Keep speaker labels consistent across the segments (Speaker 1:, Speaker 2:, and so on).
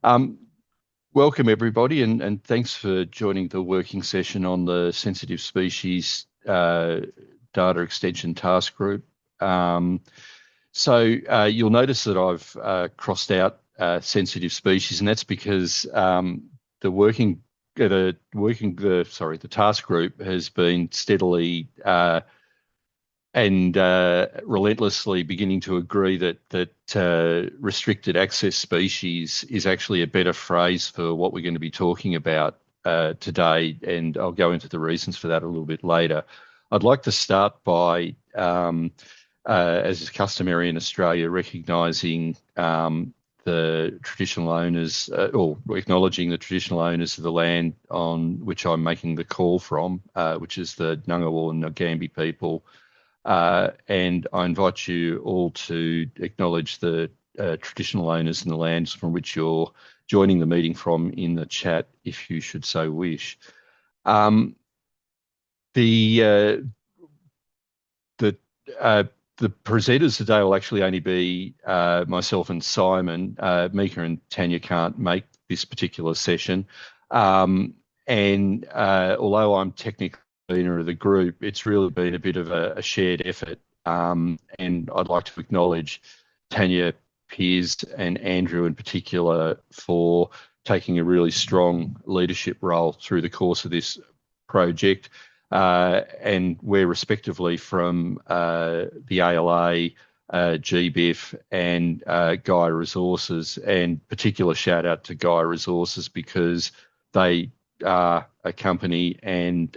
Speaker 1: Um, Welcome everybody, and thanks for joining the working session on the sensitive species data extension task group. You'll notice that I've crossed out sensitive species, and that's because the task group has been steadily and relentlessly beginning to agree that restricted access species is actually a better phrase for what we're going to be talking about today, and I'll go into the reasons for that a little bit later. I'd like to start by, as is customary in Australia, recognising the traditional owners, or acknowledging the traditional owners of the land on which I'm making the call from, which is the Ngunnawal and Ngambie people. And I invite you all to acknowledge the traditional owners in the lands from which you're joining the meeting from in the chat, if you should so wish. The presenters today will actually only be myself and Simon. Mieke and Tanya can't make this particular session. Although I'm technically leader of the group, it's really been a bit of a shared effort. And I'd like to acknowledge Tanya, Piers, and Andrew in particular for taking a really strong leadership role through the course of this project. And we're respectively from the ALA, GBIF, and Gaia Resources, and particular shout out to Gaia Resources because they are a company and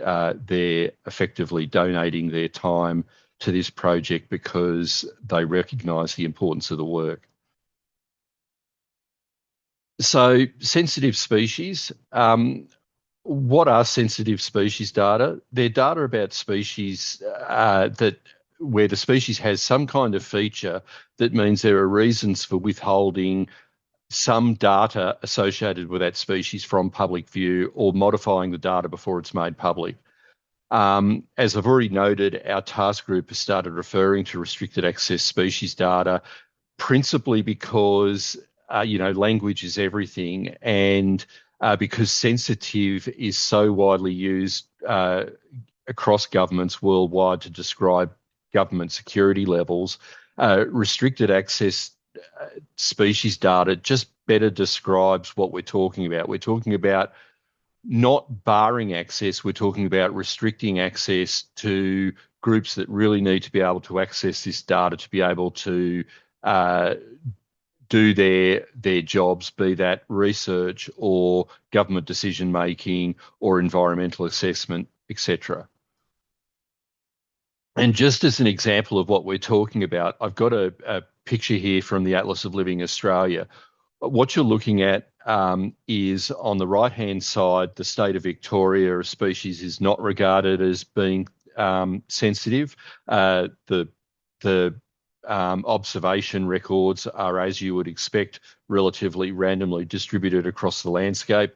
Speaker 1: they're effectively donating their time to this project because they recognise the importance of the work. So, sensitive species. What are sensitive species data? They're data about species where the species has some kind of feature that means there are reasons for withholding some data associated with that species from public view or modifying the data before it's made public. As I've already noted, our task group has started referring to restricted access species data principally because, language is everything, and because sensitive is so widely used across governments worldwide to describe government security levels, restricted access species data just better describes what we're talking about. We're talking about not barring access, we're talking about restricting access to groups that really need to be able to access this data to be able to do their jobs, be that research or government decision making or environmental assessment, etc. And just as an example of what we're talking about, I've got a picture here from the Atlas of Living Australia. What you're looking at is on the right-hand side, the state of Victoria, a species is not regarded as being sensitive. The observation records are, as you would expect, relatively randomly distributed across the landscape.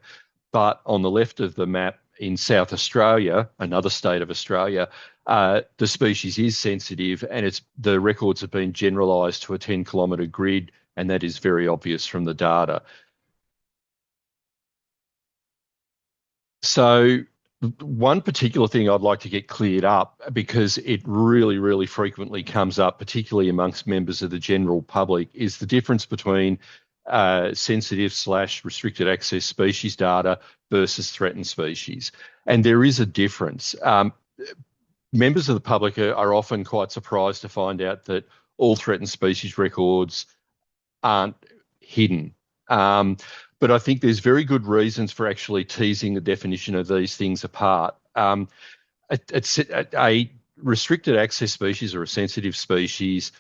Speaker 1: But on the left of the map in South Australia, another state of Australia, the species is sensitive, and the records have been generalised to a 10-kilometre grid, and that is very obvious from the data. So one particular thing I'd like to get cleared up, because it really, really frequently comes up, particularly amongst members of the general public, is the difference between sensitive/restricted access species data versus threatened species. And there is a difference. Members of the public are often quite surprised to find out that all threatened species records aren't hidden. But I think there's very good reasons for actually teasing the definition of these things apart. A restricted access species or a sensitive species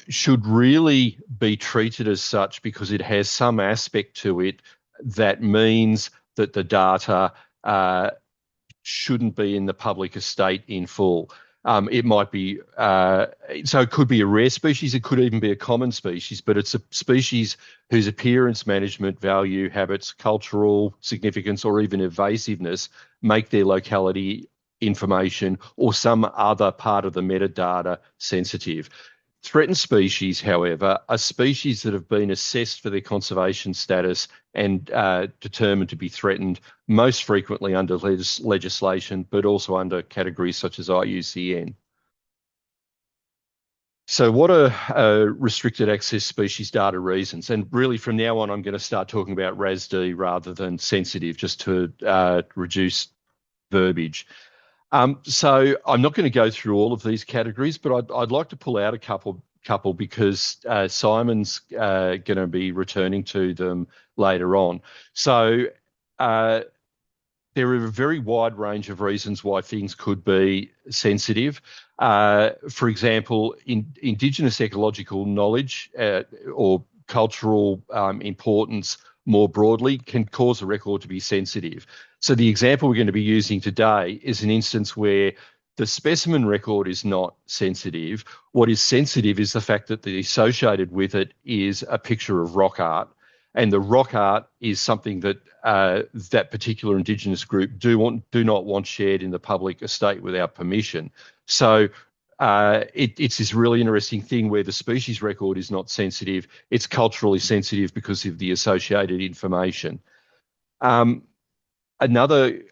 Speaker 1: should really be treated as such because it has some aspect to it that means that the data shouldn't be in the public estate in full. It might be, so it could be a rare species, it could even be a common species, but it's a species whose appearance, management, value, habits, cultural significance, or even evasiveness make their locality information or some other part of the metadata sensitive. Threatened species, however, are species that have been assessed for their conservation status and determined to be threatened, most frequently under legislation, but also under categories such as IUCN. So what are restricted access species data reasons? And really from now on, I'm going to start talking about RASD rather than sensitive, just to reduce verbiage. So I'm not going to go through all of these categories, but I'd like to pull out a couple because Simon's going to be returning to them later on. So there are a very wide range of reasons why things could be sensitive. For example, Indigenous ecological knowledge or cultural importance more broadly can cause a record to be sensitive. So the example we're going to be using today is an instance where the specimen record is not sensitive. What is sensitive is the fact that the associated with it is a picture of rock art. And the rock art is something that that particular Indigenous group do not want shared in the public estate without permission. So it's this really interesting thing where the species record is not sensitive. It's culturally sensitive because of the associated information. Another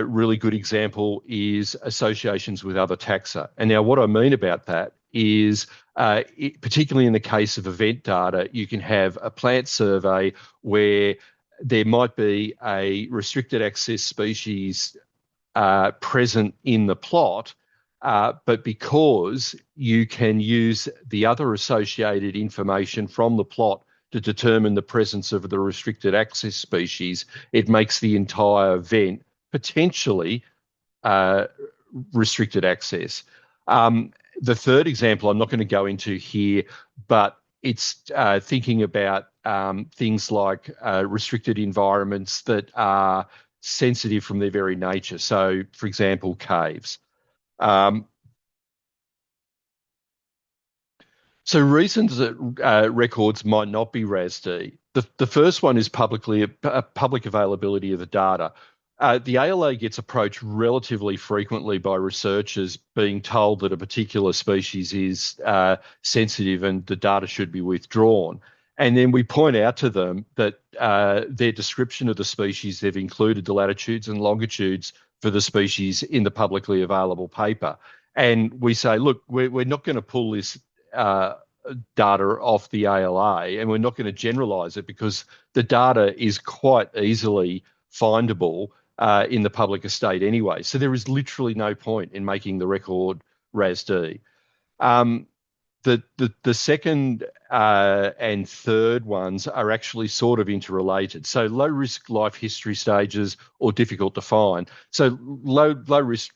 Speaker 1: really good example is associations with other taxa. And now what I mean about that is, particularly in the case of event data, you can have a plant survey where there might be a restricted access species present in the plot, but because you can use the other associated information from the plot to determine the presence of the restricted access species, it makes the entire event potentially restricted access. The third example I'm not going to go into here, but it's thinking about things like restricted environments that are sensitive from their very nature. So, for example, caves. So reasons that records might not be RASD. The first one is public availability of the data. The ALA gets approached relatively frequently by researchers being told that a particular species is sensitive and the data should be withdrawn. And then we point out to them that their description of the species, they've included the latitudes and longitudes for the species in the publicly available paper. And we say, look, we're not going to pull this data off the ALA, and we're not going to generalize it because the data is quite easily findable in the public estate anyway. So there is literally no point in making the record RASD. The second and third ones are actually sort of interrelated. So low risk life history stages or difficult to find. So low risk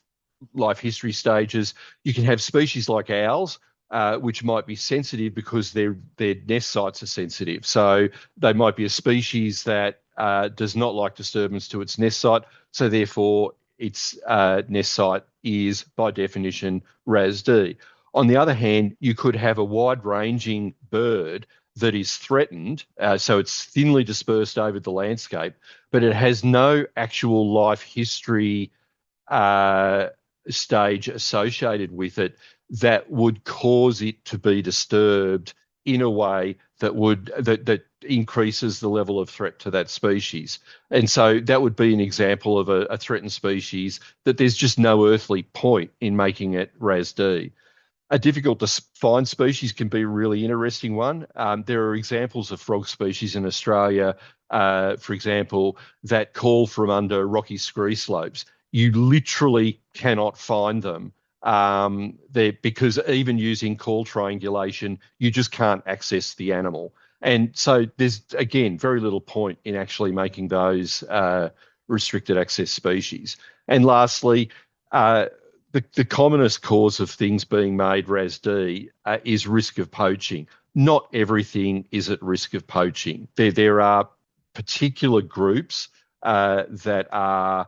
Speaker 1: life history stages, you can have species like owls, which might be sensitive because their nest sites are sensitive. So they might be a species that does not like disturbance to its nest site. So therefore, its nest site is by definition RASD. On the other hand, you could have a wide-ranging bird that is threatened, so it's thinly dispersed over the landscape, but it has no actual life history stage associated with it that would cause it to be disturbed in a way that increases the level of threat to that species. And so that would be an example of a threatened species that there's just no earthly point in making it RASD. A difficult to find species can be a really interesting one. There are examples of frog species in Australia, for example, that call from under rocky scree slopes. You literally cannot find them because even using call triangulation, you just can't access the animal. And so there's, again, very little point in actually making those restricted access species. And lastly, the commonest cause of things being made RASD is risk of poaching. Not everything is at risk of poaching. There are particular groups that are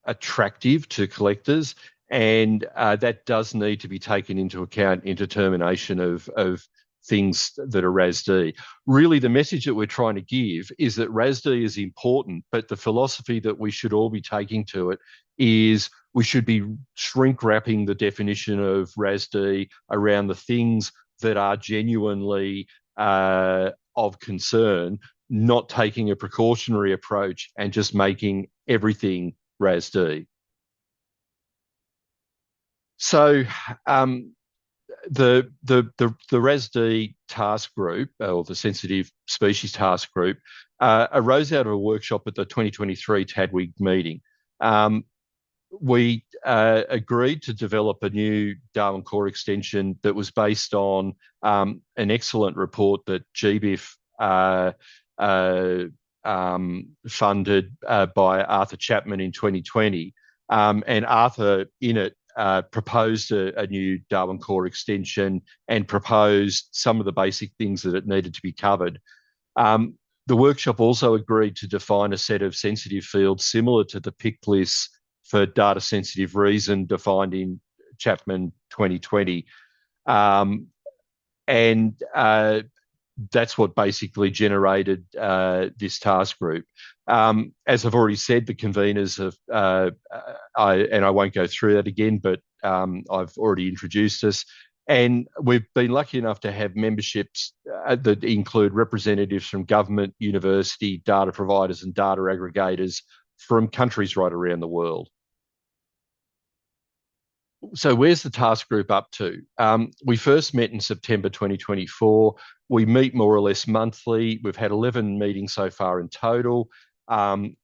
Speaker 1: attractive to collectors, and that does need to be taken into account in determination of things that are RASD. Really, the message that we're trying to give is that RASD is important, but the philosophy that we should all be taking to it is we should be shrink wrapping the definition of RASD around the things that are genuinely of concern, not taking a precautionary approach and just making everything RASD. So the RASD task group, or the sensitive species task group, arose out of a workshop at the 2023 TADWIG meeting. We agreed to develop a new Darwin Core extension that was based on an excellent report that GBIF funded by Arthur Chapman in 2020. And Arthur, in it, proposed a new Darwin Core extension and proposed some of the basic things that it needed to be covered. The workshop also agreed to define a set of sensitive fields similar to the picked lists for data sensitive reason defined in Chapman 2020. That's what basically generated this task group. As I've already said, the conveners have, and I won't go through that again, but I've already introduced us. And we've been lucky enough to have memberships that include representatives from government, university, data providers, and data aggregators from countries right around the world. So where's the task group up to? We first met in September 2024. We meet more or less monthly. We've had 11 meetings so far in total.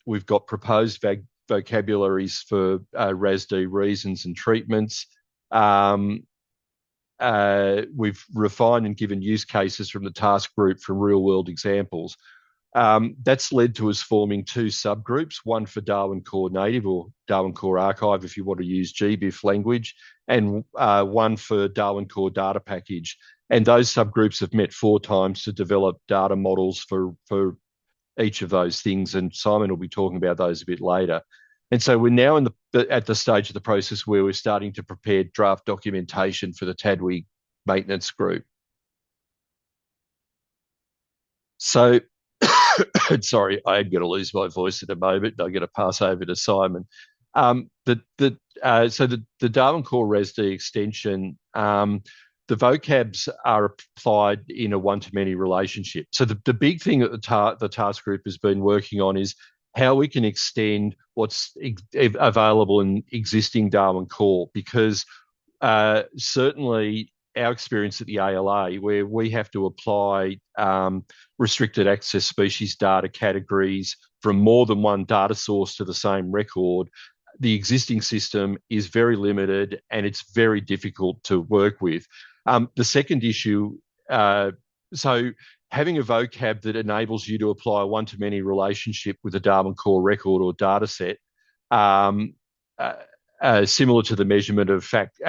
Speaker 1: We've got proposed vocabularies for RASD reasons and treatments. We've refined and given use cases from the task group from real-world examples. That's led to us forming two subgroups, one for Darwin Core Native or Darwin Core Archive, if you want to use GBIF language, and one for Darwin Core Data Package. And those subgroups have met 4 times to develop data models for each of those things. And Simon will be talking about those a bit later. And so we're now at the stage of the process where we're starting to prepare draft documentation for the TADWIG maintenance group. So, sorry, I am going to lose my voice in a moment. I'm going to pass over to Simon. So the Darwin Core RASD extension, the vocabs are applied in a one-to-many relationship. So the big thing that the task group has been working on is how we can extend what's available in existing Darwin Core, because certainly our experience at the ALA, where we have to apply restricted access species data categories from more than one data source to the same record, the existing system is very limited and it's very difficult to work with. The second issue, so having a vocab that enables you to apply a one-to-many relationship with a Darwin Core record or data set, similar to the measurement of fact.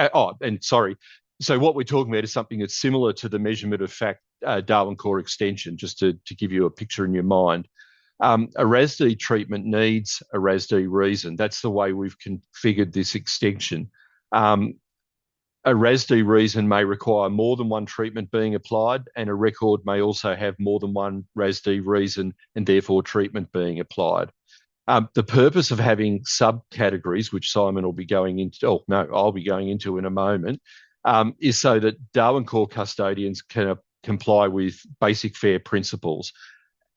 Speaker 1: So what we're talking about is something that's similar to the measurement of fact Darwin Core extension, just to give you a picture in your mind. A RASD treatment needs a RASD reason. That's the way we've configured this extension. A RASD reason may require more than one treatment being applied, and a record may also have more than one RASD reason and therefore treatment being applied. The purpose of having subcategories, which Simon will be going into, I'll be going into in a moment, is so that Darwin Core custodians can comply with basic FAIR principles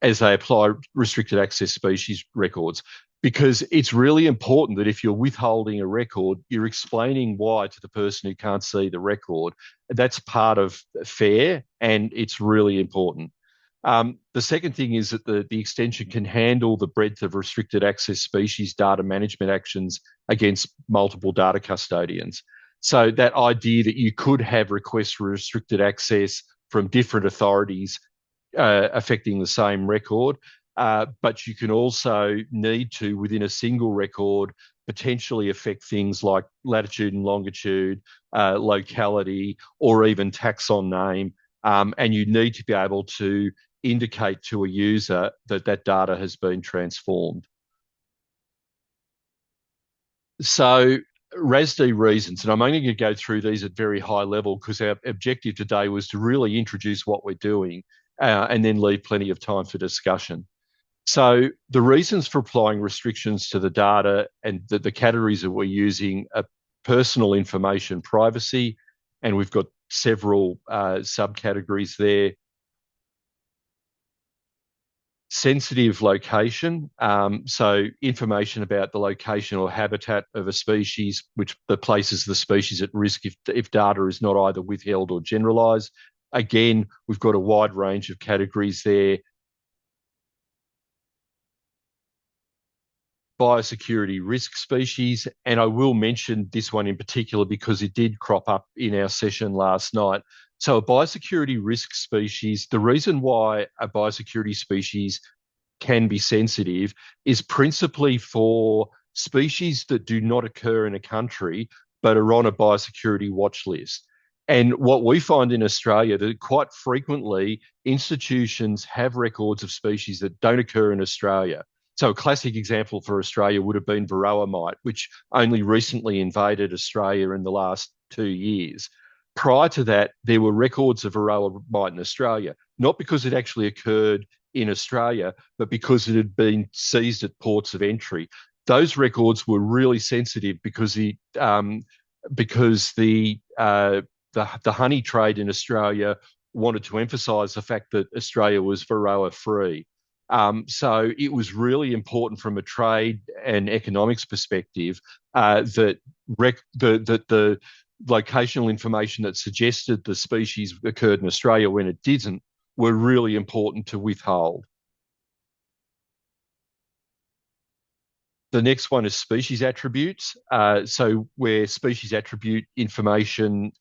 Speaker 1: as they apply restricted access species records. Because it's really important that if you're withholding a record, you're explaining why to the person who can't see the record. That's part of FAIR, and it's really important. The second thing is that the extension can handle the breadth of restricted access species data management actions against multiple data custodians. So that idea that you could have requests for restricted access from different authorities affecting the same record, but you can also need to, within a single record, potentially affect things like latitude and longitude, locality, or even taxon name. And you need to be able to indicate to a user that that data has been transformed. So RASD reasons, and I'm only going to go through these at very high level because our objective today was to really introduce what we're doing and then leave plenty of time for discussion. So the reasons for applying restrictions to the data and the categories that we're using are personal information privacy, and we've got several subcategories there. Sensitive location, so information about the location or habitat of a species, which places the species at risk if data is not either withheld or generalised. Again, we've got a wide range of categories there. Biosecurity risk species, and I will mention this one in particular because it did crop up in our session last night. So a biosecurity risk species, the reason why a biosecurity species can be sensitive is principally for species that do not occur in a country but are on a biosecurity watch list. And what we find in Australia that quite frequently institutions have records of species that don't occur in Australia. So a classic example for Australia would have been varroa mite, which only recently invaded Australia in the last 2 years. Prior to that, there were records of varroa mite in Australia, not because it actually occurred in Australia, but because it had been seized at ports of entry. Those records were really sensitive because the honey trade in Australia wanted to emphasise the fact that Australia was varroa free. So it was really important from a trade and economics perspective that the locational information that suggested the species occurred in Australia when it didn't were really important to withhold. The next one is species attributes. So where species attribute information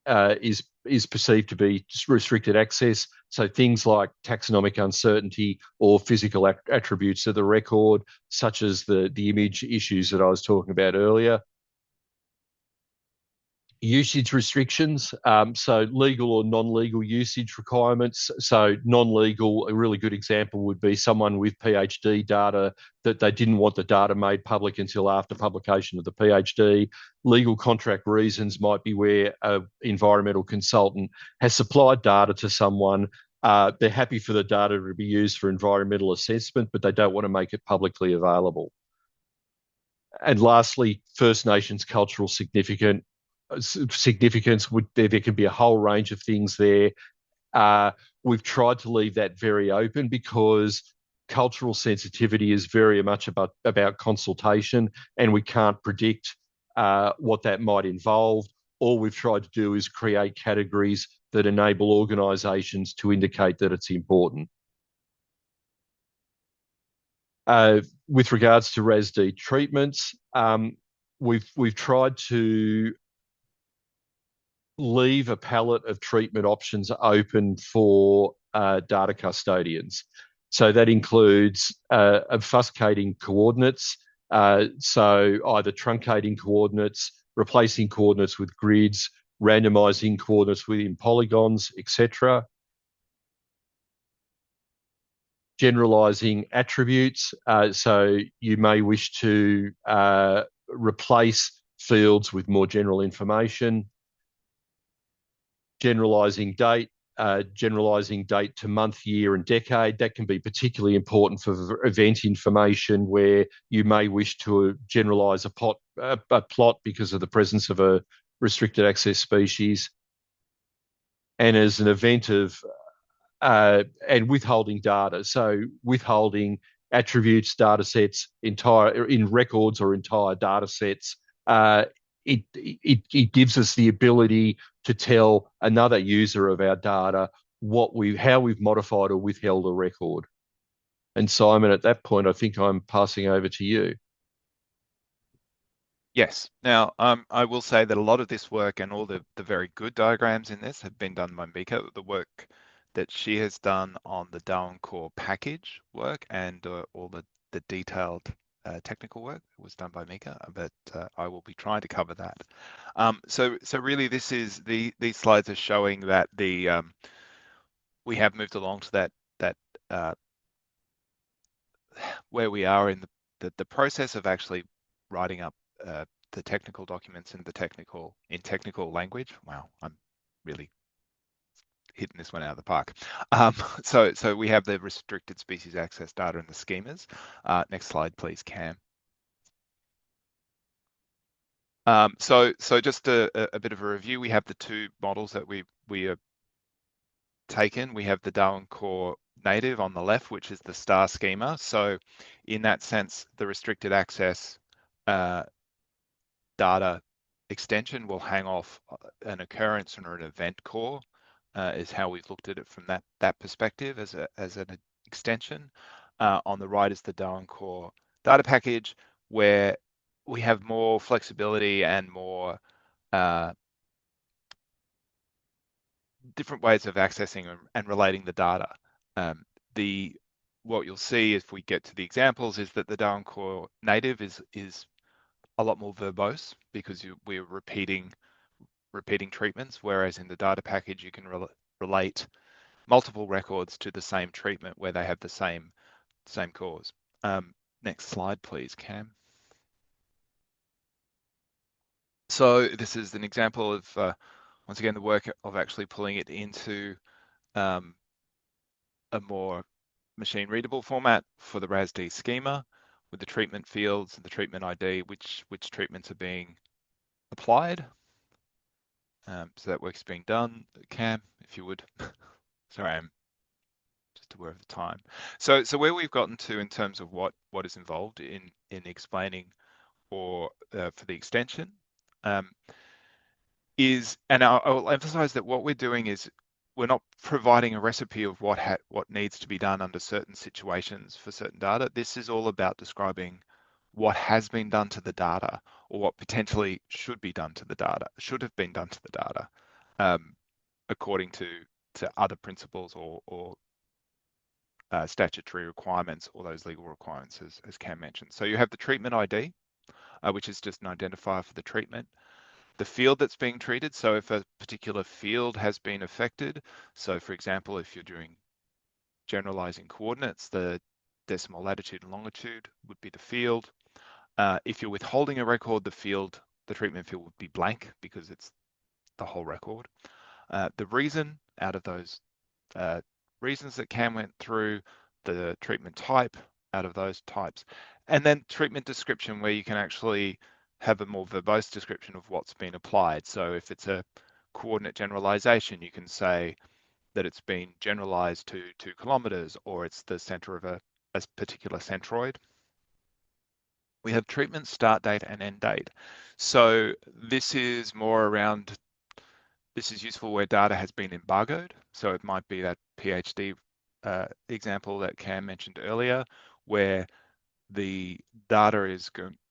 Speaker 1: is perceived to be restricted access. So things like taxonomic uncertainty or physical attributes of the record, such as the image issues that I was talking about earlier. Usage restrictions, so legal or non-legal usage requirements. So non-legal, a really good example would be someone with PhD data that they didn't want the data made public until after publication of the PhD. Legal contract reasons might be where an environmental consultant has supplied data to someone. They're happy for the data to be used for environmental assessment, but they don't want to make it publicly available. And lastly, First Nations cultural significance there can be a whole range of things there. We've tried to leave that very open because cultural sensitivity is very much about consultation, and we can't predict what that might involve. All we've tried to do is create categories that enable organisations to indicate that it's important. With regards to RASD treatments, we've tried to leave a palette of treatment options open for data custodians. So that includes obfuscating coordinates, so either truncating coordinates, replacing coordinates with grids, randomizing coordinates within polygons, etc. Generalizing attributes, so you may wish to replace fields with more general information. Generalizing date to month, year, and decade. That can be particularly important for event information where you may wish to generalize a plot because of the presence of a restricted access species. And as an event of and withholding data. So withholding attributes, data sets, in records or entire data sets. It gives us the ability to tell another user of our data how we've modified or withheld a record. And Simon, at that point, I think I'm passing over to you.
Speaker 2: Yes. Now, I will say that a lot of this work and all the very good diagrams in this have been done by Mieke. The work that she has done on the Darwin Core package work and all the detailed technical work was done by Mieke, but I will be trying to cover that. So really, these slides are showing that we have moved along to that where we are in the process of actually writing up the technical documents in technical language. Wow, I'm really hitting this one out of the park. Um, so we have the restricted species access data and the schemas. Next slide, please, Cam. So just a bit of a review. We have the two models that we have taken. We have the Darwin core native on the left, which is the star schema. So in that sense, the restricted access data extension will hang off an occurrence or an event core, is how we've looked at it from that perspective as an extension. On the right is the Darwin core data package, where we have more flexibility and more different ways of accessing and relating the data. Um, what you'll see if we get to the examples is that the Darwin core native is a lot more verbose because we're repeating treatments, whereas in the data package you can relate multiple records to the same treatment where they have the same cause. Next slide, please, Cam. So this is an example of once again the work of actually pulling it into a more machine readable format for the RASD schema with the treatment fields and the treatment ID, which treatments are being applied. So that work's being done. Cam, if you would. Sorry, I'm just aware of the time. So where we've gotten to in terms of what is involved in explaining or for the extension is, and I'll emphasize that what we're doing is we're not providing a recipe of what needs to be done under certain situations for certain data. This is all about describing what has been done to the data or what potentially should be done to the data, should have been done to the data, according to other principles or statutory requirements or those legal requirements, as Cam mentioned. So you have the treatment ID, which is just an identifier for the treatment. The field that's being treated, so if a particular field has been affected, so for example, if you're doing generalizing coordinates, the decimal latitude and longitude would be the field. If you're withholding a record, the treatment field would be blank because it's the whole record. The reason out of those reasons that Cam went through, the treatment type out of those types, and then treatment description where you can actually have a more verbose description of what's been applied. So if it's a coordinate generalization, you can say that it's been generalized to 2 kilometers or it's the center of a particular centroid. We have treatment start date and end date. So this is more around, this is useful where data has been embargoed. So it might be that PhD example that Cam mentioned earlier, where the data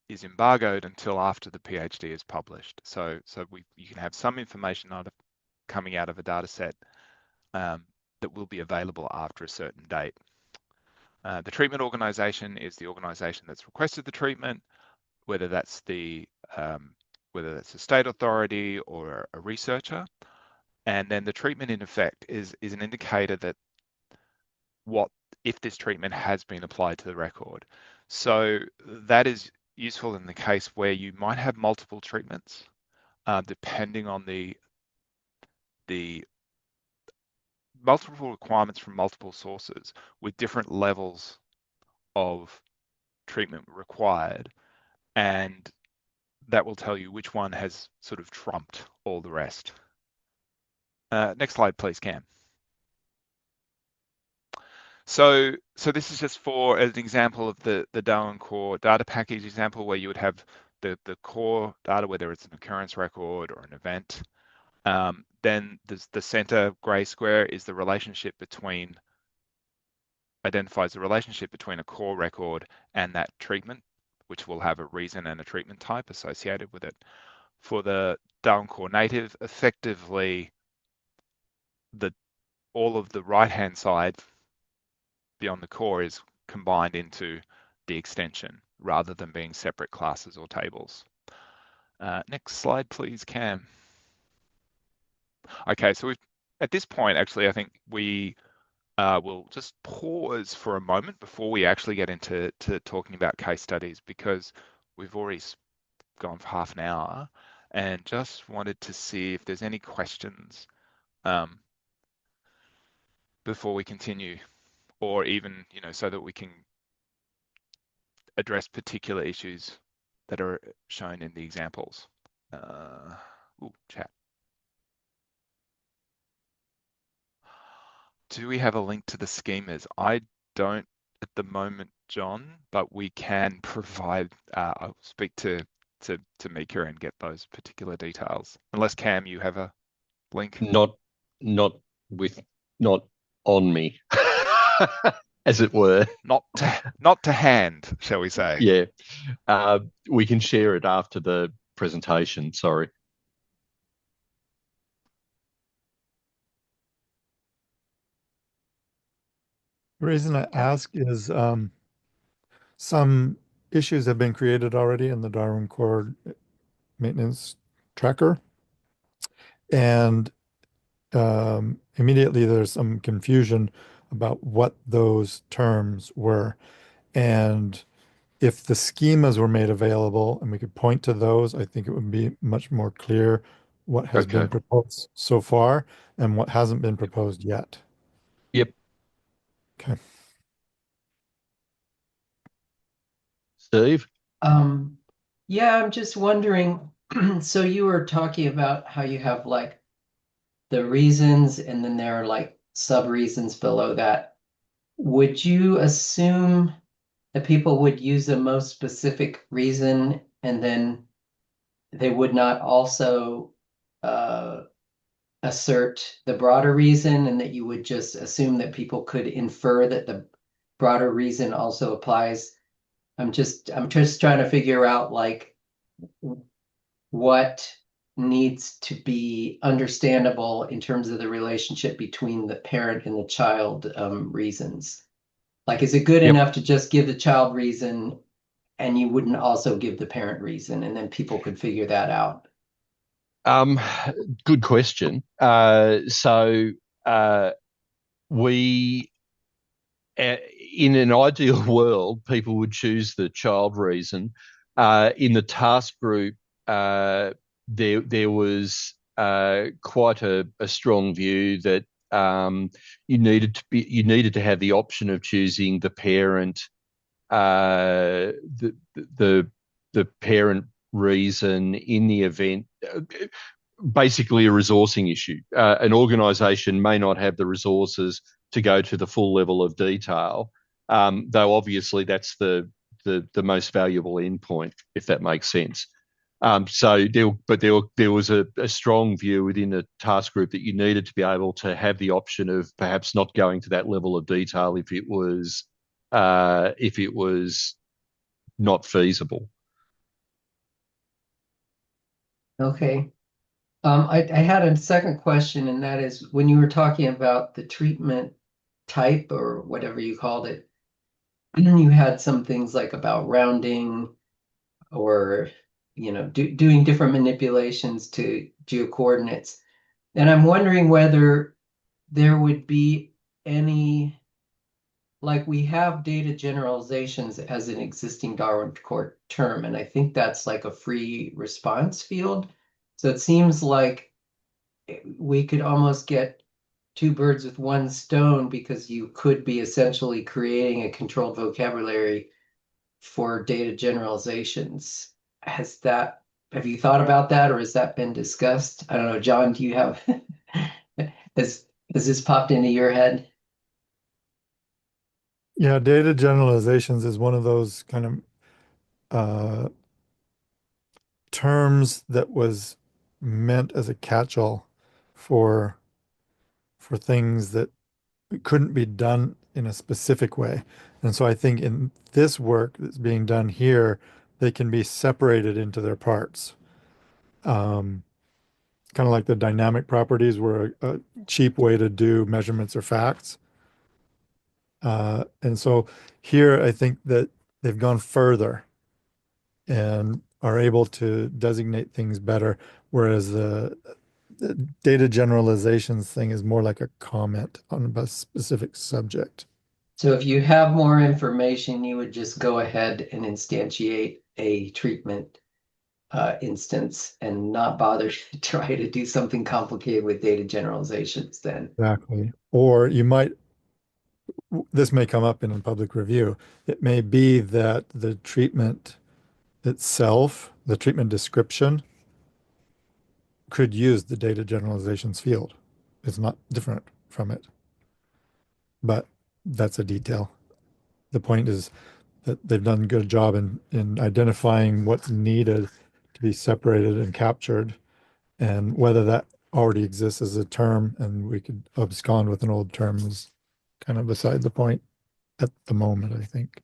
Speaker 2: is embargoed until after the PhD is published. So you can have some information coming out of a data set that will be available after a certain date. The treatment organization is the organization that's requested the treatment, whether that's a state authority or a researcher. And then the treatment in effect is an indicator that if this treatment has been applied to the record. So that is useful in the case where you might have multiple treatments, depending on the multiple requirements from multiple sources with different levels of treatment required. And that will tell you which one has sort of trumped all the rest. Next slide, please, Cam. So this is just for an example of the Darwin core data package example where you would have the core data, whether it's an occurrence record or an event. Then the center gray square is the relationship identifies the relationship between a core record and that treatment, which will have a reason and a treatment type associated with it. For the Darwin core native, effectively all of the right-hand side beyond the core is combined into the extension rather than being separate classes or tables. Next slide, please, Cam. Okay, so at this point, actually, I think we will just pause for a moment before we actually get into talking about case studies because we've already gone for half an hour and just wanted to see if there's any questions before we continue, or even, so that we can address particular issues that are shown in the examples. Chat. Do we have a link to the schemas? I don't at the moment, John, but we can provide. I'll speak to Mieke and get those particular details. Unless Cam, you have a link.
Speaker 1: Not not with not on me, as it were.
Speaker 2: Not to hand, shall we say?
Speaker 1: Yeah. We can share it after the presentation. Sorry.
Speaker 3: The reason I ask is some issues have been created already in the Darwin Core maintenance tracker. And immediately there's some confusion about what those terms were. And if the schemas were made available and we could point to those, I think it would be much more clear what has been
Speaker 1: Okay.
Speaker 3: proposed so far and what hasn't been proposed yet.
Speaker 1: Yep.
Speaker 3: Okay.
Speaker 1: Steve?
Speaker 4: Yeah, I'm just wondering, so you were talking about how you have like the reasons and then there are like sub-reasons below that. Would you assume that people would use the most specific reason and then they would not also assert the broader reason, and that you would just assume that people could infer that the broader reason also applies? I'm just trying to figure out like what needs to be understandable in terms of the relationship between the parent and the child reasons. Like, is it good
Speaker 1: Yep.
Speaker 4: enough to just give the child reason and you wouldn't also give the parent reason, and then people could figure that out?
Speaker 1: Good question. We, in an ideal world, people would choose the child reason. In the task group, there was quite a strong view that you needed to have the option of choosing the parent, the parent reason in the event. Basically, a resourcing issue. An organisation may not have the resources to go to the full level of detail, though obviously that's the most valuable endpoint, if that makes sense. There was a strong view within the task group that you needed to be able to have the option of perhaps not going to that level of detail if it was not feasible.
Speaker 4: Okay. I had a second question, and that is when you were talking about the treatment type or whatever you called it, you had some things like about rounding or doing different manipulations to geocoordinates. And I'm wondering whether there would be any, like we have data generalizations as an existing Darwin Core term, and I think that's like a free response field. So it seems like we could almost get two birds with one stone, because you could be essentially creating a controlled vocabulary for data generalizations. Have you thought about that, or has that been discussed? I don't know, John, do you have, has this popped into your head?
Speaker 3: Yeah, data generalizations is one of those kind of terms that was meant as a catch-all for things that couldn't be done in a specific way. And so I think in this work that's being done here, they can be separated into their parts. Kind of like the dynamic properties were a cheap way to do measurements or facts. And so here I think that they've gone further and are able to designate things better, whereas the data generalizations thing is more like a comment on a specific subject.
Speaker 4: So if you have more information, you would just go ahead and instantiate a treatment instance and not bother to try to do something complicated with data generalizations then.
Speaker 3: Exactly. Or you might, this may come up in a public review. It may be that the treatment itself, the treatment description, could use the data generalizations field. It's not different from it, but that's a detail. The point is that they've done a good job in identifying what's needed to be separated and captured, and whether that already exists as a term and we could abscond with an old term is kind of beside the point at the moment, I think.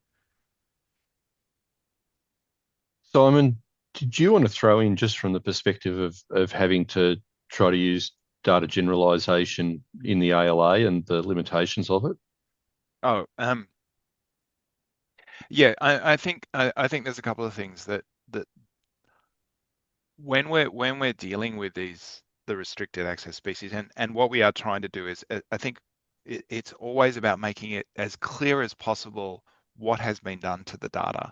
Speaker 1: Simon, did you want to throw in, just from the perspective of having to try to use data generalization in the ALA and the limitations of it?
Speaker 2: Oh, yeah, I think there's a couple of things that when we're dealing with the restricted access species, and what we are trying to do is, I think it's always about making it as clear as possible what has been done to the data,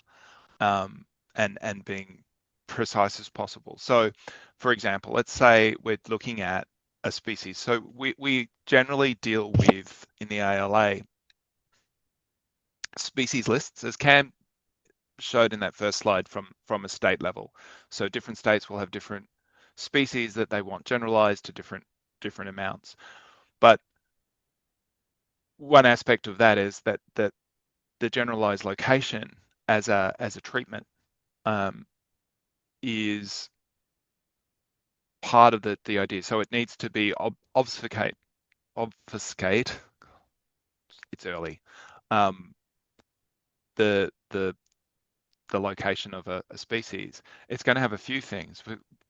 Speaker 2: and being precise as possible. So, for example, let's say we're looking at a species. So we generally deal with, in the ALA, species lists, as Cam showed in that first slide, from a state level. So different states will have different species that they want generalized to different amounts. But one aspect of that is that the generalized location as a treatment is part of the idea. So it needs to be obfuscate. It's early. The location of a species. It's going to have a few things.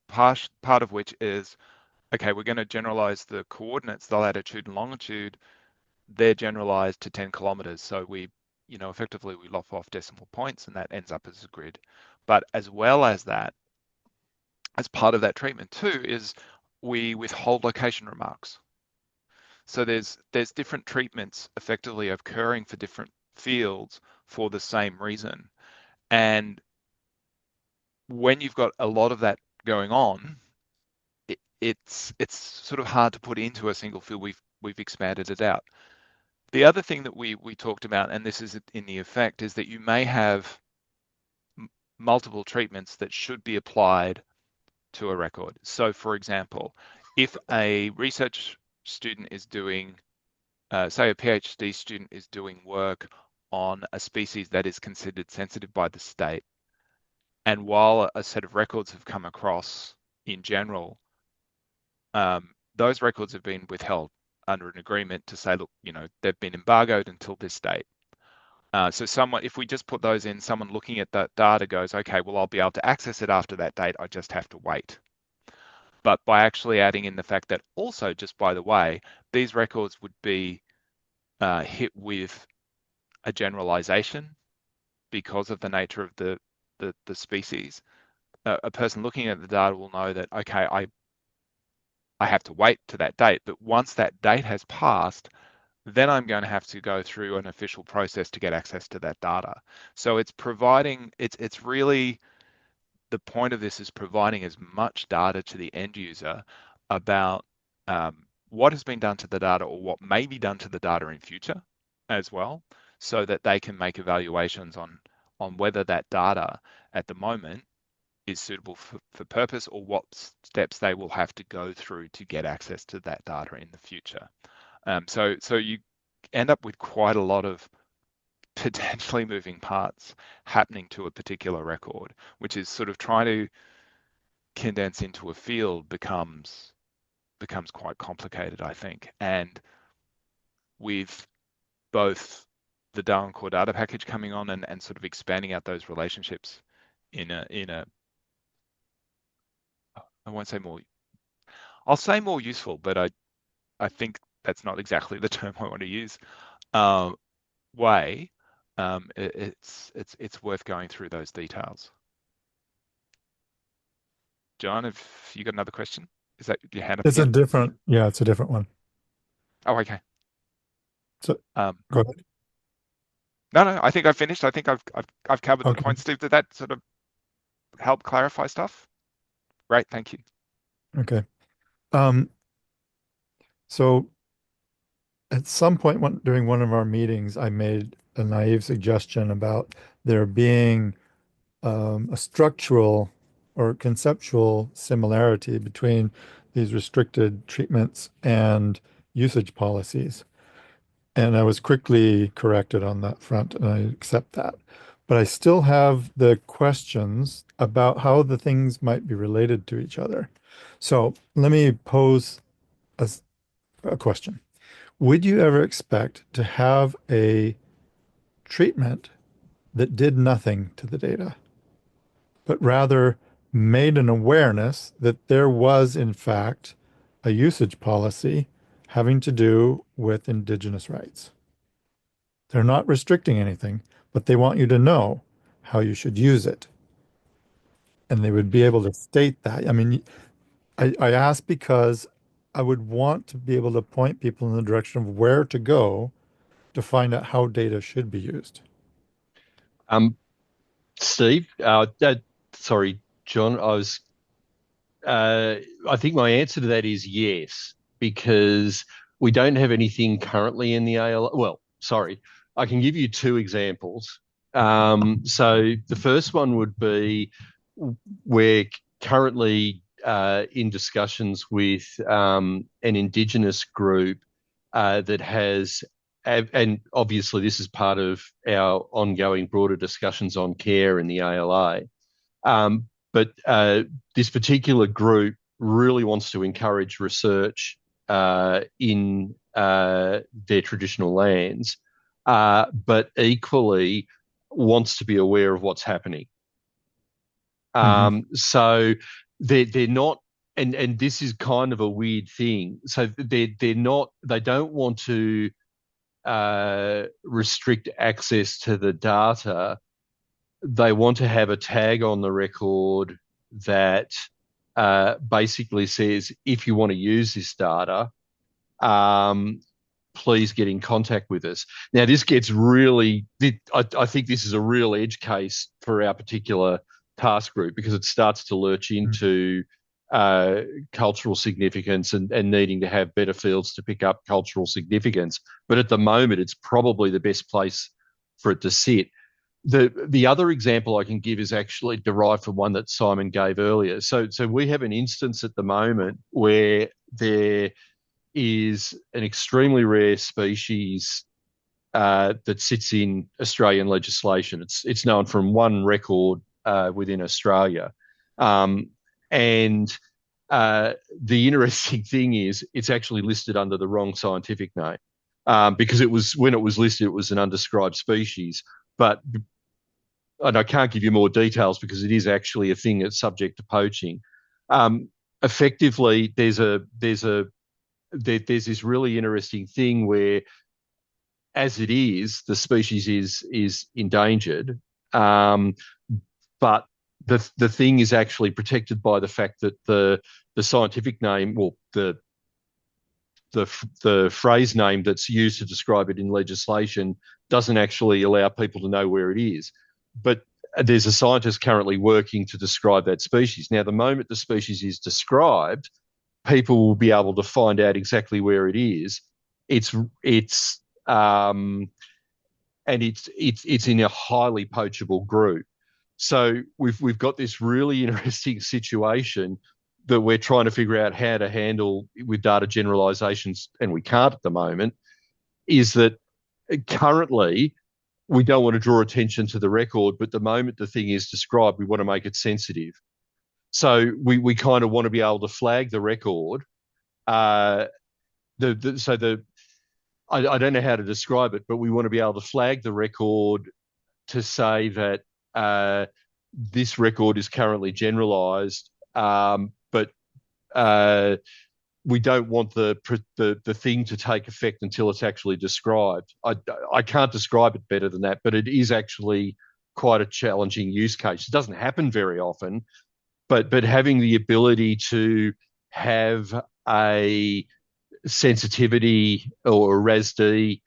Speaker 2: Part of which is, okay, we're going to generalize the coordinates, the latitude and longitude. They're generalized to 10 kilometers. So effectively we lop off decimal points and that ends up as a grid. But as well as that, as part of that treatment too, is we withhold location remarks. So there's different treatments effectively occurring for different fields for the same reason. And when you've got a lot of that going on, it's sort of hard to put into a single field. We've expanded it out. The other thing that we talked about, and this is in the effect, is that you may have multiple treatments that should be applied to a record. So, for example, if a research student is doing, say a PhD student is doing work on a species that is considered sensitive by the state, and while a set of records have come across in general, those records have been withheld under an agreement to say, look, they've been embargoed until this date. So if we just put those in, someone looking at that data goes, okay, well, I'll be able to access it after that date. I just have to wait. But by actually adding in the fact that also, just by the way, these records would be hit with a generalization because of the nature of the species, a person looking at the data will know that, okay, I have to wait to that date, but once that date has passed, then I'm going to have to go through an official process to get access to that data. So it's really, the point of this is providing as much data to the end user about what has been done to the data or what may be done to the data in future as well, so that they can make evaluations on whether that data at the moment is suitable for purpose, or what steps they will have to go through to get access to that data in the future. So you end up with quite a lot of potentially moving parts happening to a particular record, which is sort of trying to condense into a field becomes quite complicated, I think. And with both the Darwin Core data package coming on and sort of expanding out those relationships in a I won't say more, I'll say more useful, but I think that's not exactly the term I want to use, way. It's worth going through those details. John, have you got another question? Is that your hand up
Speaker 3: It's
Speaker 2: again?
Speaker 3: it's a different one.
Speaker 2: Oh, okay.
Speaker 3: So
Speaker 2: Um,
Speaker 3: go ahead.
Speaker 2: no, I think I've finished. I think I've covered the
Speaker 3: Okay.
Speaker 2: points. Steve, did that sort of help clarify stuff? Great, thank you.
Speaker 3: Okay. So at some point during one of our meetings, I made a naive suggestion about there being a structural or conceptual similarity between these restricted treatments and usage policies. And I was quickly corrected on that front, and I accept that. But I still have the questions about how the things might be related to each other. So let me pose a question. Would you ever expect to have a treatment that did nothing to the data, but rather made an awareness that there was, in fact, a usage policy having to do with indigenous rights? They're not restricting anything, but they want you to know how you should use it. And they would be able to state that. I mean, I ask because I would want to be able to point people in the direction of where to go to find out how data should be used.
Speaker 1: Steve, sorry, John, I think my answer to that is yes, because we don't have anything currently in the AL. Well, sorry, I can give you two examples. So the first one would be we're currently in discussions with an Indigenous group that has, and obviously this is part of our ongoing broader discussions on care in the ALA. But this particular group really wants to encourage research in their traditional lands, but equally wants to be aware of what's happening. So they're not, and this is kind of a weird thing. So they don't want to restrict access to the data. They want to have a tag on the record that basically says, if you want to use this data, please get in contact with us. Now, this gets really, I think this is a real edge case for our particular task group, because it starts to lurch into cultural significance and needing to have better fields to pick up cultural significance. But at the moment, it's probably the best place for it to sit. The other example I can give is actually derived from one that Simon gave earlier. So we have an instance at the moment where there is an extremely rare species that sits in Australian legislation. It's known from one record within Australia, and the interesting thing is it's actually listed under the wrong scientific name, because when it was listed, it was an undescribed species. But, and I can't give you more details because it is actually a thing that's subject to poaching. Effectively, there's this really interesting thing where, as it is, the species is endangered, but the thing is actually protected by the fact that the scientific name, well, the phrase name that's used to describe it in legislation doesn't actually allow people to know where it is. But there's a scientist currently working to describe that species. Now, the moment the species is described, people will be able to find out exactly where it is. It's in a highly poachable group. So we've got this really interesting situation that we're trying to figure out how to handle with data generalizations, and we can't at the moment. Is that currently we don't want to draw attention to the record, but the moment the thing is described, we want to make it sensitive. So we kind of want to be able to flag the record. I don't know how to describe it, but we want to be able to flag the record to say that this record is currently generalized, but we don't want the thing to take effect until it's actually described. I can't describe it better than that, but it is actually quite a challenging use case. It doesn't happen very often, but having the ability to have a sensitivity or a RASD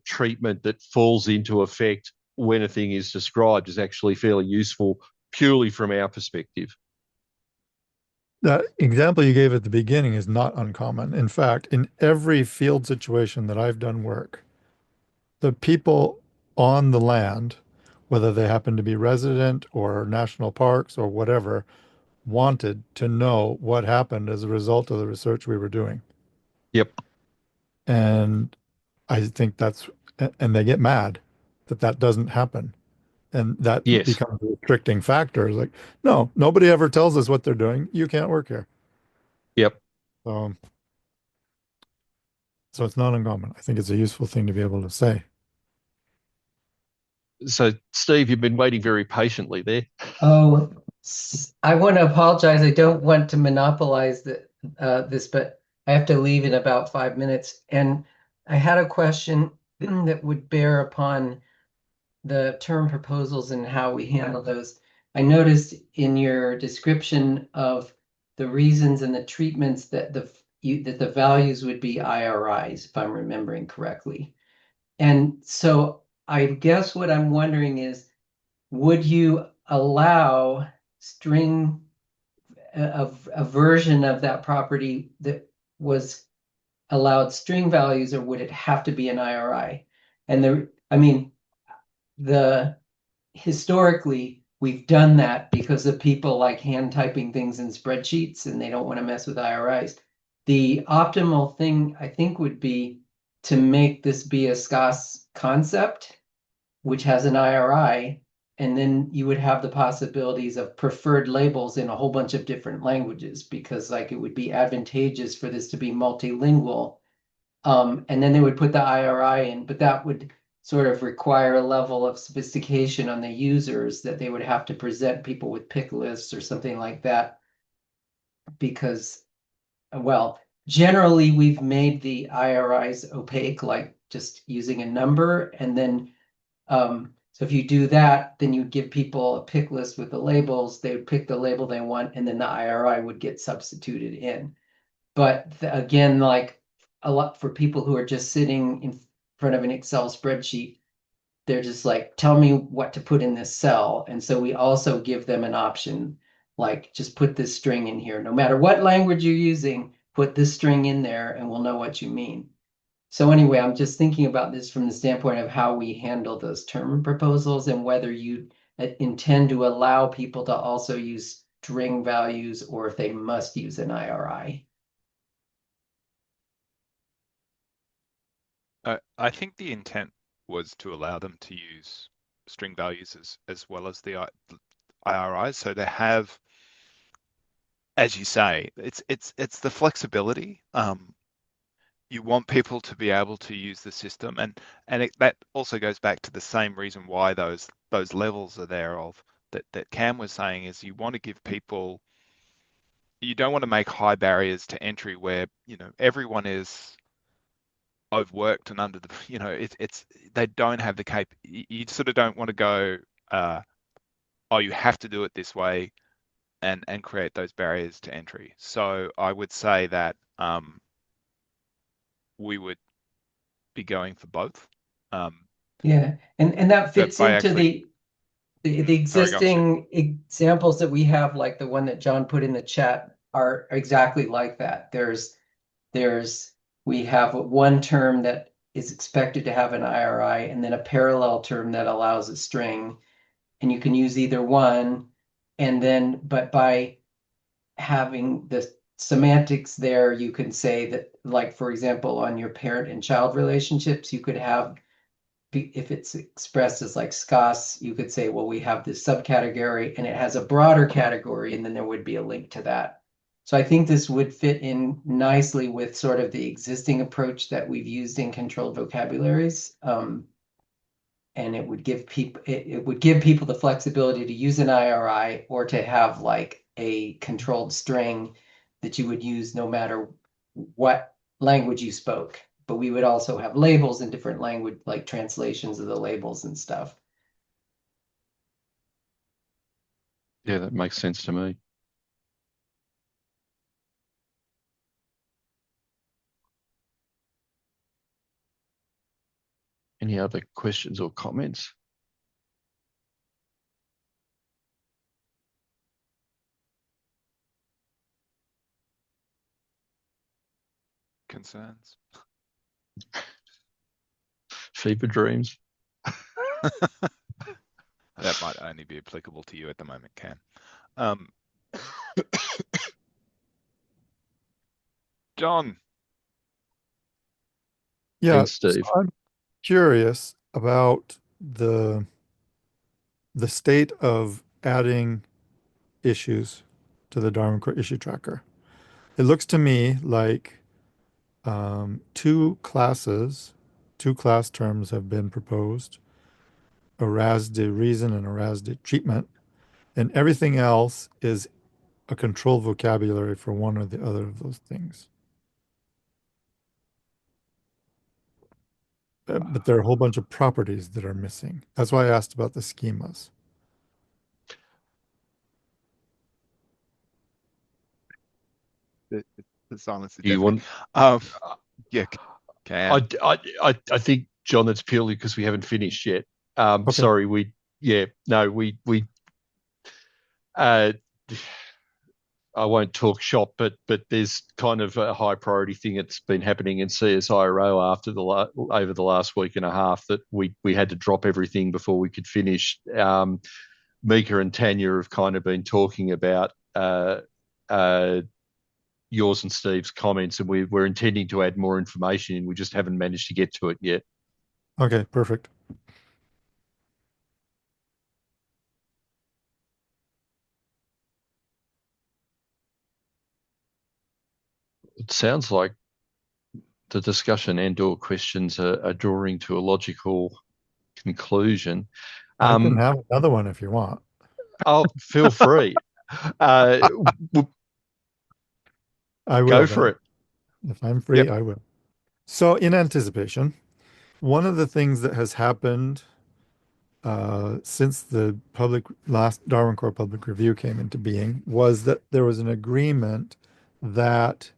Speaker 1: treatment that falls into effect when a thing is described is actually fairly useful, purely from our perspective.
Speaker 3: That example you gave at the beginning is not uncommon. In fact, in every field situation that I've done work, the people on the land, whether they happen to be resident or national parks or whatever, wanted to know what happened as a result of the research we were doing.
Speaker 1: Yep.
Speaker 3: And I think and they get mad that that doesn't happen. And that
Speaker 1: Yes.
Speaker 3: becomes a restricting factor. It's like, no, nobody ever tells us what they're doing. You can't work here.
Speaker 1: Yep.
Speaker 3: So, so it's not uncommon. I think it's a useful thing to be able to say.
Speaker 1: So, Steve, you've been waiting very patiently there.
Speaker 4: Oh, I want to apologize. I don't want to monopolize this, but I have to leave in about 5 minutes. And I had a question that would bear upon the term proposals and how we handle those. I noticed in your description of the reasons and the treatments that the values would be IRIs, if I'm remembering correctly. And so I guess what I'm wondering is, would you allow string a version of that property that was allowed string values, or would it have to be an IRI? And I mean, the historically we've done that because of people like hand typing things in spreadsheets and they don't want to mess with IRIs. The optimal thing I think would be to make this be a SCOS concept, which has an IRI, and then you would have the possibilities of preferred labels in a whole bunch of different languages, because like it would be advantageous for this to be multilingual. And then they would put the IRI in, but that would sort of require a level of sophistication on the users that they would have to present people with pick lists or something like that. Because, well, generally we've made the IRIs opaque, like just using a number. And then, so if you do that, then you give people a pick list with the labels, they would pick the label they want, and then the IRI would get substituted in. But again, like a lot for people who are just sitting in front of an Excel spreadsheet, they're just like, tell me what to put in this cell. And so we also give them an option, like just put this string in here. No matter what language you're using, put this string in there and we'll know what you mean. So anyway, I'm just thinking about this from the standpoint of how we handle those term proposals and whether you intend to allow people to also use string values or if they must use an IRI.
Speaker 2: I think the intent was to allow them to use string values as well as the IRIs. So to have, as you say, it's the flexibility. You want people to be able to use the system, and that also goes back to the same reason why those levels are there of that Cam was saying is you want to give people, you don't want to make high barriers to entry where everyone is overworked and under the it's they don't have the you sort of don't want to go oh, you have to do it this way and create those barriers to entry. So I would say that we would be going for both.
Speaker 4: Yeah, and that
Speaker 2: But
Speaker 4: fits
Speaker 2: by
Speaker 4: into
Speaker 2: actually,
Speaker 4: the
Speaker 2: sorry, go on, Stu.
Speaker 4: existing examples that we have, like the one that John put in the chat, are exactly like that. There's we have one term that is expected to have an IRI and then a parallel term that allows a string, and you can use either one. And then, but by having the semantics there, you can say that, like, for example, on your parent and child relationships, you could have, if it's expressed as like SCOS, you could say, well, we have this subcategory and it has a broader category, and then there would be a link to that. So I think this would fit in nicely with sort of the existing approach that we've used in controlled vocabularies. And it would give people the flexibility to use an IRI or to have like a controlled string that you would use no matter what language you spoke. But we would also have labels in different language, like translations of the labels and stuff.
Speaker 1: Yeah, that makes sense to me. Any other questions or comments?
Speaker 2: concerns?
Speaker 1: Fever dreams.
Speaker 2: That might only be applicable to you at the moment, Cam. John.
Speaker 3: Yeah,
Speaker 1: Thanks,
Speaker 3: so
Speaker 1: Steve.
Speaker 3: I'm curious about the state of adding issues to the Darwin Core issue tracker. It looks to me like two class terms have been proposed, a RASD reason and a RASD treatment, and everything else is a controlled vocabulary for one or the other of those things. But there are a whole bunch of properties that are missing. That's why I asked about the schemas.
Speaker 2: The silence is
Speaker 1: Do you
Speaker 2: deafening.
Speaker 1: want?
Speaker 2: Yeah, Cam.
Speaker 1: I think, John, that's purely because we haven't finished yet.
Speaker 3: Okay.
Speaker 1: Sorry, we uh, I won't talk shop, but there's kind of a high priority thing that's been happening in CSIRO over the last week and a half that we had to drop everything before we could finish. Mieke and Tanya have kind of been talking about yours and Steve's comments, and we're intending to add more information in. We just haven't managed to get to it yet.
Speaker 3: Okay, perfect.
Speaker 1: It sounds like the discussion and/or questions are drawing to a logical conclusion.
Speaker 3: I can have another one if you want.
Speaker 1: Oh, feel free.
Speaker 3: I will
Speaker 1: Go
Speaker 3: then.
Speaker 1: for it.
Speaker 3: If I'm free,
Speaker 2: Yep.
Speaker 3: I will. So, in anticipation, one of the things that has happened since the last Darwin Core public review came into being was that there was an agreement that,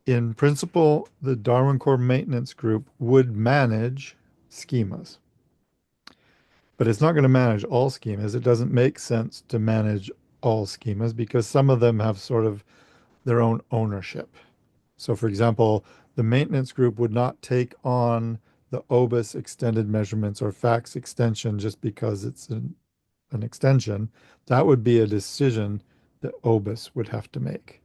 Speaker 3: in principle, the Darwin Core maintenance group would manage schemas. But it's not going to manage all schemas. It doesn't make sense to manage all schemas because some of them have sort of their own ownership. So, for example, the maintenance group would not take on the OBIS extended measurements or FACS extension just because it's an extension. That would be a decision that OBIS would have to make.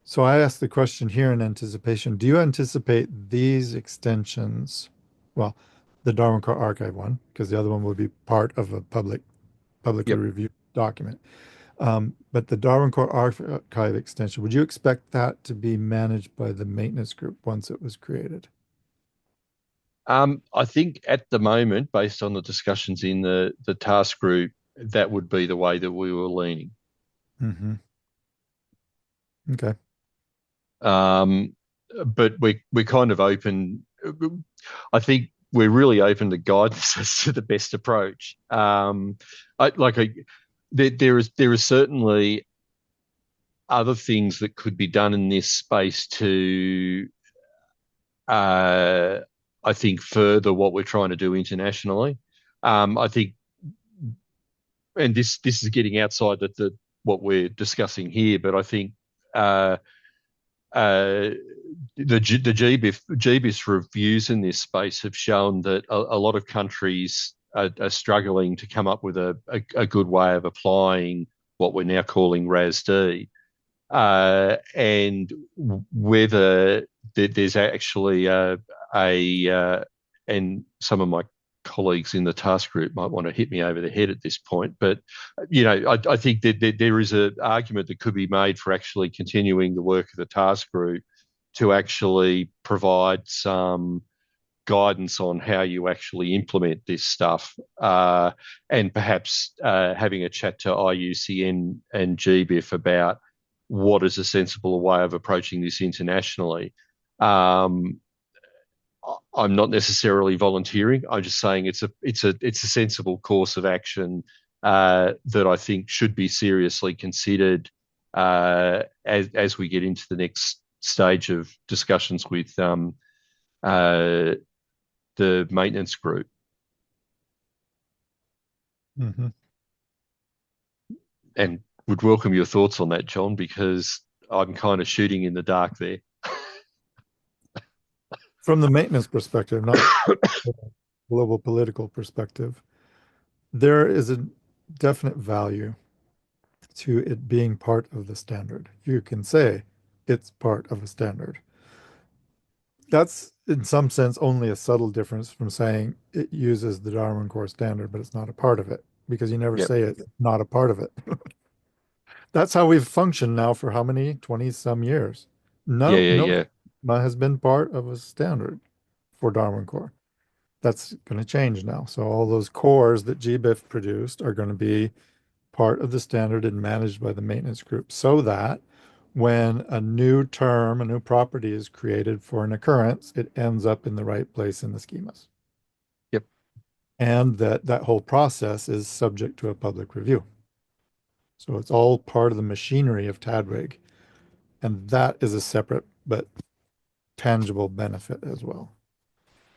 Speaker 3: So I asked the question here in anticipation, do you anticipate these extensions, well, the Darwin Core archive one, because the other one will be part of a publicly
Speaker 1: Yep.
Speaker 3: reviewed document. But the Darwin Core archive extension, would you expect that to be managed by the maintenance group once it was created?
Speaker 1: I think at the moment, based on the discussions in the task group, that would be the way that we were leaning.
Speaker 3: Mm-hmm. Okay.
Speaker 1: But we're kind of open. I think we're really open to guidance as to the best approach. There is certainly other things that could be done in this space to, I think, further what we're trying to do internationally. I think, and this is getting outside what we're discussing here, but I think the GBIF reviews in this space have shown that a lot of countries are struggling to come up with a good way of applying what we're now calling RASD. And whether there's actually and some of my colleagues in the task group might want to hit me over the head at this point, but I think that there is an argument that could be made for actually continuing the work of the task group to actually provide some guidance on how you actually implement this stuff, and perhaps having a chat to IUCN and GBIF about what is a sensible way of approaching this internationally. I'm not necessarily volunteering. I'm just saying it's a sensible course of action that I think should be seriously considered as we get into the next stage of discussions with the maintenance group.
Speaker 3: Mm-hmm.
Speaker 1: And would welcome your thoughts on that, John, because I'm kind of shooting in the dark there.
Speaker 3: From the maintenance perspective, not global political perspective, there is a definite value to it being part of the standard. You can say it's part of a standard. That's in some sense only a subtle difference from saying it uses the Darwin Core standard, but it's not a part of it, because you never
Speaker 1: Yep.
Speaker 3: say it's not a part of it. That's how we've functioned now for how many? 20 some years.
Speaker 1: Yeah,
Speaker 3: No,
Speaker 1: yeah,
Speaker 3: no
Speaker 1: yeah.
Speaker 3: has been part of a standard for Darwin Core. That's going to change now. So all those cores that GBIF produced are going to be part of the standard and managed by the maintenance group, so that when a new term, a new property is created for an occurrence, it ends up in the right place in the schemas.
Speaker 1: Yep.
Speaker 3: And that whole process is subject to a public review. So it's all part of the machinery of TADRIG. And that is a separate but tangible benefit as well.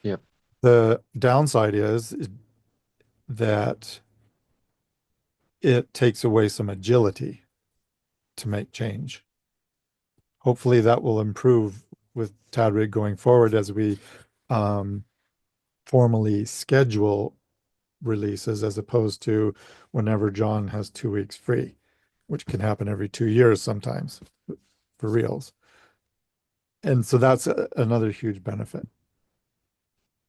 Speaker 1: Yep.
Speaker 3: The downside is that it takes away some agility to make change. Hopefully that will improve with TADRIG going forward as we formally schedule releases, as opposed to whenever John has 2 weeks free, which can happen every 2 years sometimes for reals. And so that's another huge benefit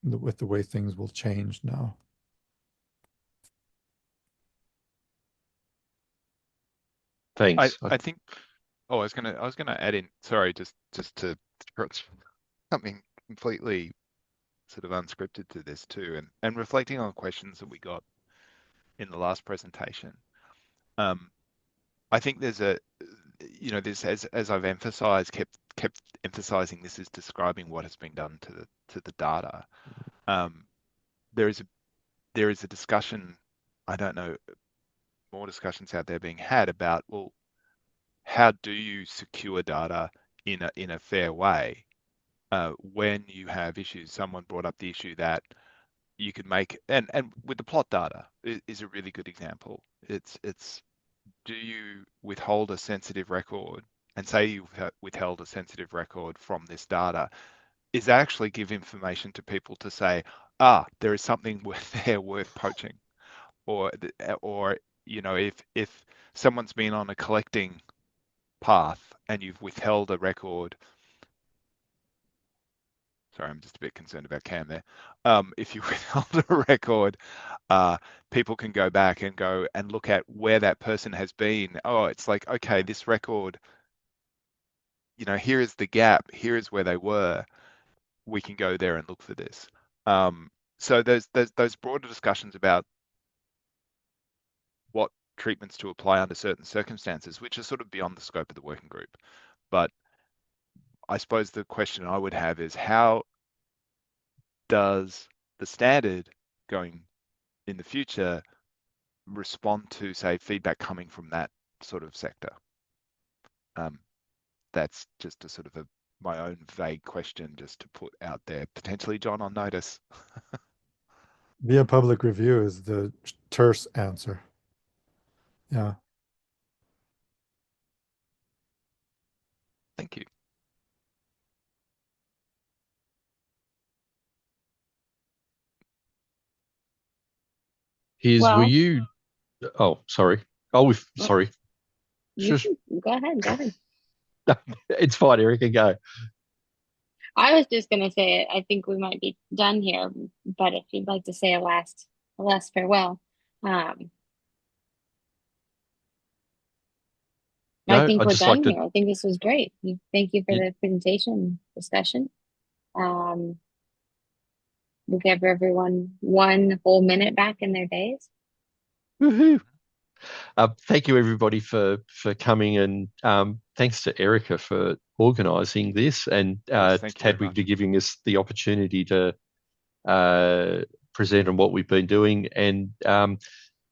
Speaker 3: with the way things will change now.
Speaker 1: Thanks.
Speaker 2: I think. Oh, I was gonna add in. Sorry, just to throw something completely sort of unscripted to this too, and reflecting on questions that we got in the last presentation. I think there's this, as I've emphasized, kept emphasizing, this is describing what has been done to the data. There is a discussion, I don't know, more discussions out there being had about, well, how do you secure data in a fair way when you have issues? Someone brought up the issue that you could make, and with the plot data is a really good example. It's do you withhold a sensitive record, and say you withheld a sensitive record from this data, is that actually give information to people to say, there is something there worth poaching, or if someone's been on a collecting path and you've withheld a record. Sorry, I'm just a bit concerned about Cam there. If you withheld a record, people can go back and look at where that person has been. Oh, it's like, okay, this record, here is the gap, here is where they were. We can go there and look for this. So there's those broader discussions about what treatments to apply under certain circumstances, which are sort of beyond the scope of the working group. But I suppose the question I would have is, how does the standard going in the future respond to, say, feedback coming from that sort of sector? That's just a sort of my own vague question just to put out there, potentially John on notice.
Speaker 3: Via public review is the terse answer. Yeah.
Speaker 2: Thank you.
Speaker 1: Were
Speaker 5: Well,
Speaker 1: you? Oh, sorry. Sorry.
Speaker 5: you
Speaker 1: Shush.
Speaker 5: can go ahead, go ahead.
Speaker 1: It's fine, Erica. Go.
Speaker 5: I was just gonna say I think we might be done here, but if you'd like to say a last farewell, I
Speaker 1: No,
Speaker 5: think
Speaker 1: I'd
Speaker 5: we're
Speaker 1: just like
Speaker 5: done
Speaker 1: to.
Speaker 5: here. I think this was great. Thank you for
Speaker 1: y-
Speaker 5: the presentation discussion. We'll give everyone 1 whole minute back in their days.
Speaker 1: Woohoo! Thank you, everybody, for coming, and thanks to Erica for organising this, and
Speaker 2: Yes, thank you very
Speaker 1: Tadwig
Speaker 2: much.
Speaker 1: for giving us the opportunity to present on what we've been doing. And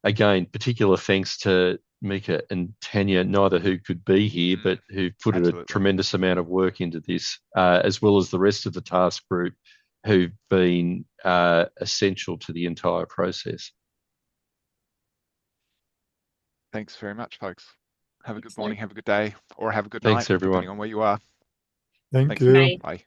Speaker 1: again, particular thanks to Mieke and Tanya, neither who could be here, but who put a
Speaker 2: Absolutely.
Speaker 1: tremendous amount of work into this, as well as the rest of the task group who've been essential to the entire process.
Speaker 2: Thanks very much, folks. Have a good
Speaker 5: Excellent.
Speaker 2: morning, have a good day, or have a good night,
Speaker 1: Thanks, everyone.
Speaker 2: depending on where you are.
Speaker 3: Thank
Speaker 2: Thank
Speaker 3: you.
Speaker 2: you.
Speaker 5: Bye.
Speaker 2: Bye.